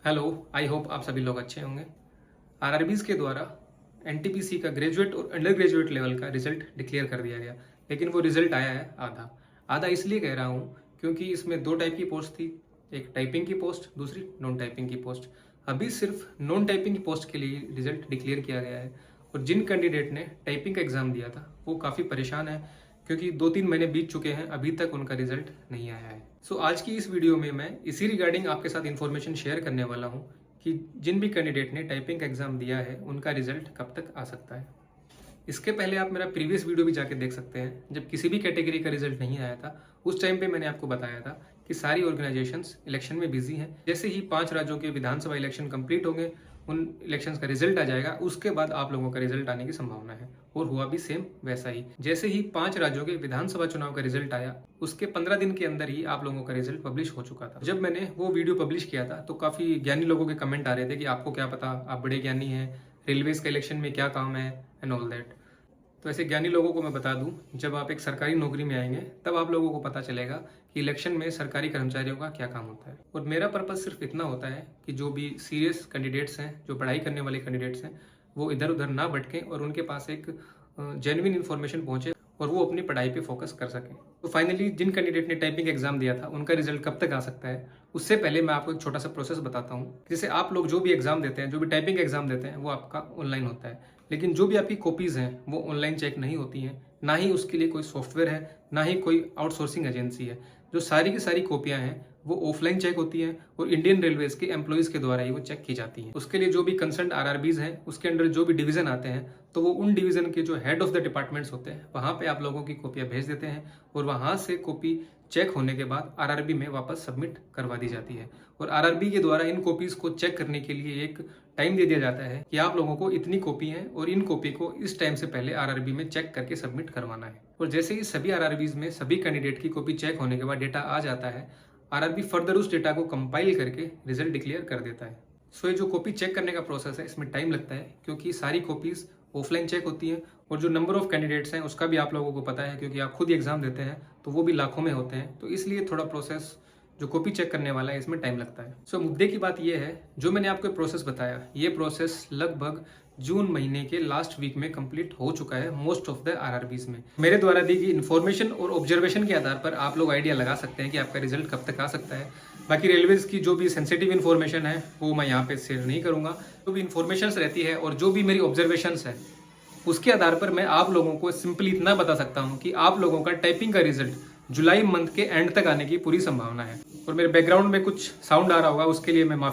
Hello, I hope आप सभी लोग अच्छे होंगे। आरआरबीज़ के द्वारा एनटीपीसी का ग्रेजुएट और अंडर ग्रेजुएट लेवल का रिजल्ट डिक्लेयर कर दिया गया, लेकिन वो रिजल्ट आया है आधा। आधा इसलिए कह रहा हूँ क्योंकि इसमें दो टाइप की पोस्ट थी, एक टाइपिंग की पोस्ट, दूसरी नॉन टाइपिंग की पोस्ट। अभी सिर्फ नॉन टाइपिंग की पोस्ट के लिए रिजल्ट डिक्लेयर किया गया है और जिन कैंडिडेट ने टाइपिंग का एग्ज़ाम दिया था वो काफ़ी परेशान है क्योंकि 2-3 महीने बीत चुके हैं, अभी तक उनका रिजल्ट नहीं आया है। सो आज की इस वीडियो में मैं इसी रिगार्डिंग आपके साथ इन्फॉर्मेशन शेयर करने वाला हूँ कि जिन भी कैंडिडेट ने टाइपिंग का एग्ज़ाम दिया है उनका रिजल्ट कब तक आ सकता है। इसके पहले आप मेरा प्रीवियस वीडियो भी जाके देख सकते हैं, जब किसी भी कैटेगरी का रिजल्ट नहीं आया था उस टाइम पे मैंने आपको बताया था कि सारी ऑर्गेनाइजेशंस इलेक्शन में बिजी हैं। जैसे ही 5 राज्यों के विधानसभा इलेक्शन कंप्लीट होंगे, उन इलेक्शंस का रिजल्ट आ जाएगा, उसके बाद आप लोगों का रिजल्ट आने की संभावना है। और हुआ भी सेम वैसा ही। जैसे ही 5 राज्यों के विधानसभा चुनाव का रिजल्ट आया, उसके 15 दिन के अंदर ही आप लोगों का रिजल्ट पब्लिश हो चुका था। जब मैंने वो वीडियो पब्लिश किया था तो काफ़ी ज्ञानी लोगों के कमेंट आ रहे थे कि आपको क्या पता, आप बड़े ज्ञानी हैं, रेलवेज का इलेक्शन में क्या काम है एंड ऑल दैट। तो ऐसे ज्ञानी लोगों को मैं बता दूं, जब आप एक सरकारी नौकरी में आएंगे तब आप लोगों को पता चलेगा कि इलेक्शन में सरकारी कर्मचारियों का क्या काम होता है। और मेरा पर्पस सिर्फ इतना होता है कि जो भी सीरियस कैंडिडेट्स हैं, जो पढ़ाई करने वाले कैंडिडेट्स हैं, वो इधर उधर ना भटकें और उनके पास एक जेन्युइन इन्फॉर्मेशन पहुंचे और वो अपनी पढ़ाई पे फोकस कर सकें। तो फाइनली जिन कैंडिडेट ने टाइपिंग एग्जाम दिया था उनका रिजल्ट कब तक आ सकता है, उससे पहले मैं आपको एक छोटा सा प्रोसेस बताता हूँ। जैसे आप लोग जो भी एग्जाम देते हैं, जो भी टाइपिंग एग्जाम देते हैं, वो आपका ऑनलाइन होता है, लेकिन जो भी आपकी कॉपीज़ हैं वो ऑनलाइन चेक नहीं होती हैं, ना ही उसके लिए कोई सॉफ्टवेयर है, ना ही कोई आउटसोर्सिंग एजेंसी है। जो सारी की सारी कॉपियाँ हैं वो ऑफलाइन चेक होती हैं और इंडियन रेलवेज के एम्प्लॉयज़ के द्वारा ही वो चेक की जाती हैं। उसके लिए जो भी कंसर्न आरआरबीज़ हैं, उसके अंडर जो भी डिवीज़न आते हैं, तो वो उन डिवीज़न के जो हेड ऑफ द डिपार्टमेंट्स होते हैं, वहाँ पे आप लोगों की कॉपियाँ भेज देते हैं और वहाँ से कॉपी चेक होने के बाद आरआरबी में वापस सबमिट करवा दी जाती है। और आरआरबी के द्वारा इन कॉपीज़ को चेक करने के लिए एक टाइम दे दिया जाता है कि आप लोगों को इतनी कॉपी है और इन कॉपी को इस टाइम से पहले आरआरबी में चेक करके सबमिट करवाना है। और जैसे ही सभी आरआरबीज़ में सभी कैंडिडेट की कॉपी चेक होने के बाद डेटा आ जाता है, आरआरबी फर्दर उस डेटा को कंपाइल करके रिजल्ट डिक्लेयर कर देता है। सो ये जो कॉपी चेक करने का प्रोसेस है, इसमें टाइम लगता है क्योंकि सारी कॉपीज़ ऑफलाइन चेक होती हैं और जो नंबर ऑफ कैंडिडेट्स हैं उसका भी आप लोगों को पता है क्योंकि आप खुद ही एग्जाम देते हैं, तो वो भी लाखों में होते हैं। तो इसलिए थोड़ा प्रोसेस जो कॉपी चेक करने वाला है इसमें टाइम लगता है। सो मुद्दे की बात यह है, जो मैंने आपको प्रोसेस बताया, ये प्रोसेस लगभग जून महीने के लास्ट वीक में कंप्लीट हो चुका है मोस्ट ऑफ द आरआरबीज़ में। मेरे द्वारा दी गई इन्फॉर्मेशन और ऑब्जर्वेशन के आधार पर आप लोग आइडिया लगा सकते हैं कि आपका रिजल्ट कब तक आ सकता है। बाकी रेलवेज की जो भी सेंसिटिव इन्फॉर्मेशन है वो मैं यहाँ पे शेयर नहीं करूँगा। जो भी इन्फॉर्मेशन रहती है और जो भी मेरी ऑब्जर्वेशंस है, उसके आधार पर मैं आप लोगों को सिंपली इतना बता सकता हूँ कि आप लोगों का टाइपिंग का रिजल्ट जुलाई मंथ के एंड तक आने की पूरी संभावना है। और मेरे बैकग्राउंड में कुछ साउंड आ रहा होगा, उसके लिए मैं माफी